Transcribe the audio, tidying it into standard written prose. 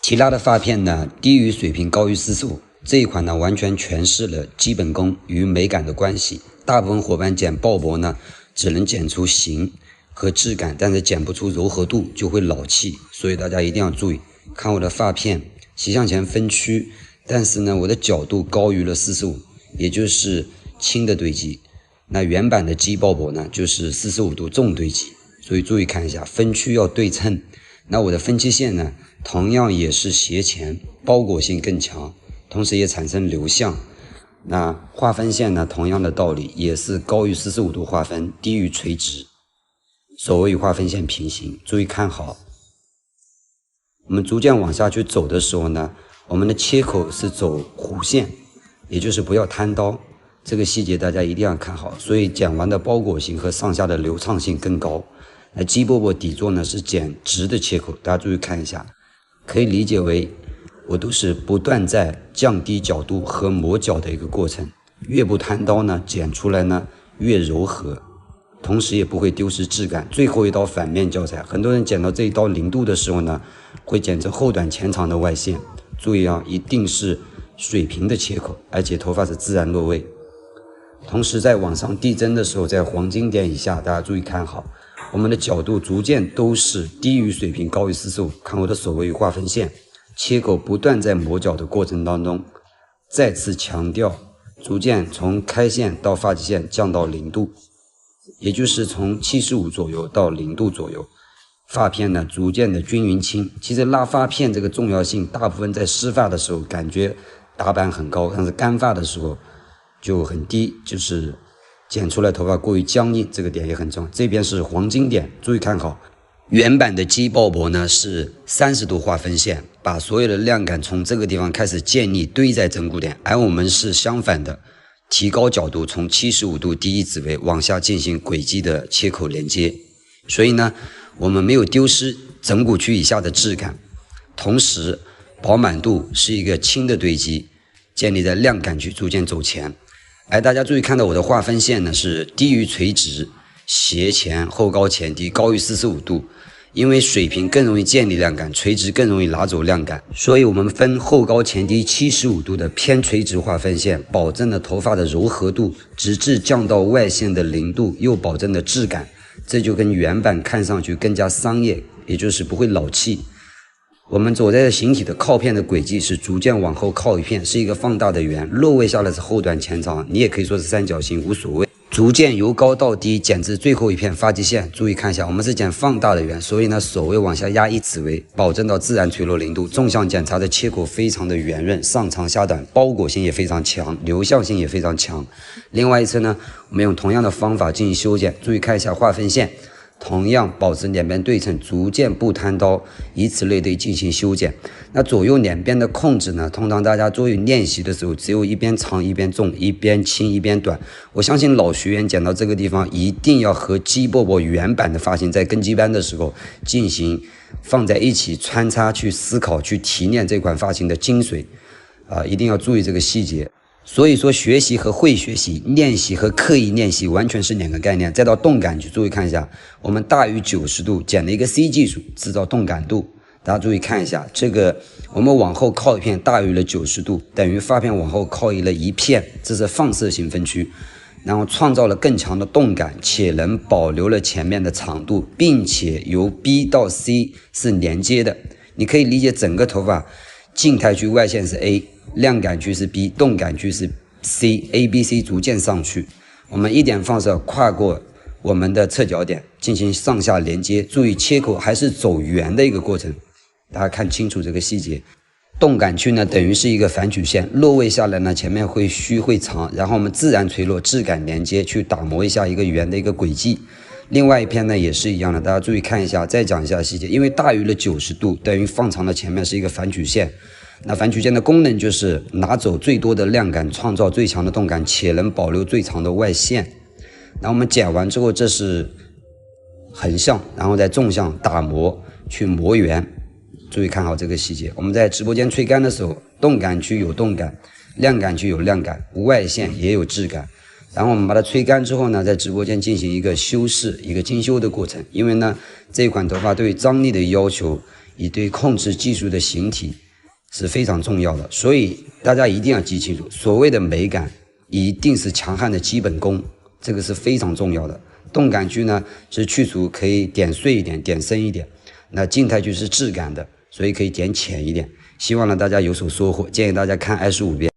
其他的发片呢，低于水平高于45，这一款呢完全诠释了基本功与美感的关系。大部分伙伴剪爆薄呢，只能剪出型和质感，但是剪不出柔和度，就会老气。所以大家一定要注意，看我的发片斜向前分区，但是呢我的角度高于了45，也就是轻的堆积。那原版的基爆薄呢，就是45度重堆积，所以注意看一下分区要对称。那我的分期线呢，同样也是斜前，包裹性更强，同时也产生流向。那划分线呢，同样的道理，也是高于45度划分，低于垂直，首尾与划分线平行。注意看好。我们逐渐往下去走的时候呢，我们的切口是走弧线，也就是不要摊刀，这个细节大家一定要看好。所以剪完的包裹性和上下的流畅性更高。那基饽饽底座呢是剪直的切口，大家注意看一下，可以理解为我都是不断在降低角度和磨角的一个过程，越不摊刀呢，剪出来呢越柔和，同时也不会丢失质感。最后一刀反面教材，很多人剪到这一刀0度的时候呢，会剪成后短前长的外线。注意啊，一定是水平的切口，而且头发是自然落位。同时在往上递增的时候，在黄金点以下，大家注意看好，我们的角度逐渐都是低于水平高于45，看我的首尾与划分线，切口不断在磨角的过程当中，再次强调，逐渐从开线到发际线降到0度，也就是从75左右到0度左右。发片呢逐渐的均匀轻。其实拉发片这个重要性，大部分在湿发的时候感觉打板很高，但是干发的时候就很低，就是剪出来头发过于僵硬，这个点也很重要。这边是黄金点，注意看好。原版的基爆薄呢是30度划分线，把所有的量感从这个地方开始建立堆在整骨点，而我们是相反的，提高角度，从75度第一指位往下进行轨迹的切口连接。所以呢，我们没有丢失整骨区以下的质感，同时饱满度是一个轻的堆积，建立在量感区逐渐走前。而大家注意看到我的划分线呢是低于垂直，斜前后高前低，高于45度。因为水平更容易建立量感，垂直更容易拿走量感，所以我们分后高前低75度的偏垂直划分线，保证了头发的柔和度，直至降到外线的0度，又保证了质感。这就跟原版看上去更加商业，也就是不会老气。我们走在形体的靠片的轨迹是逐渐往后靠一片，是一个放大的圆，落位下来是后短前长，你也可以说是三角形，无所谓。逐渐由高到低剪至最后一片发际线，注意看一下，我们是剪放大的圆，所以呢首尾往下压1指围，保证到自然垂落0度。纵向检查的切口非常的圆润，上长下短，包裹性也非常强，流向性也非常强。另外一侧呢，我们用同样的方法进行修剪，注意看一下划分线，同样保持两边对称，逐渐不摊刀，以此类推进行修剪。那左右两边的控制呢，通常大家做练习的时候，只有一边长一边重，一边轻一边短。我相信老学员剪到这个地方，一定要和基饽饽原版的发型在根基班的时候进行放在一起穿插，去思考，去提炼这款发型的精髓一定要注意这个细节。所以说学习和会学习，练习和刻意练习完全是两个概念。再到动感去，注意看一下，我们大于90度剪了一个 C 技术，制造动感度。大家注意看一下，这个我们往后靠一片大于了90度，等于发片往后靠移了一片，这是放射性分区，然后创造了更强的动感，且能保留了前面的长度，并且由 B 到 C 是连接的。你可以理解整个头发静态区外线是 A， 量感区是 B， 动感区是 C，A、B、C 逐渐上去。我们一点放射跨过我们的侧角点进行上下连接，注意切口还是走圆的一个过程，大家看清楚这个细节。动感区呢等于是一个反曲线，落位下来呢前面会虚会长，然后我们自然垂落质感连接去打磨一下一个圆的一个轨迹。另外一片呢也是一样的，大家注意看一下，再讲一下细节。因为大于了90度等于放长的前面是一个反曲线，那反曲线的功能就是拿走最多的量感，创造最强的动感，且能保留最长的外线。那我们剪完之后，这是横向，然后再纵向打磨去磨圆，注意看好这个细节。我们在直播间吹干的时候，动感区有动感，量感区有量感，外线也有质感。然后我们把它吹干之后呢，在直播间进行一个修饰，一个精修的过程。因为呢，这款头发对张力的要求以对控制技术的形体是非常重要的。所以大家一定要记清楚，所谓的美感一定是强悍的基本功，这个是非常重要的。动感区呢是去除可以点碎一点点深一点，那静态区是质感的，所以可以点浅一点。希望呢大家有所收获，建议大家看25遍。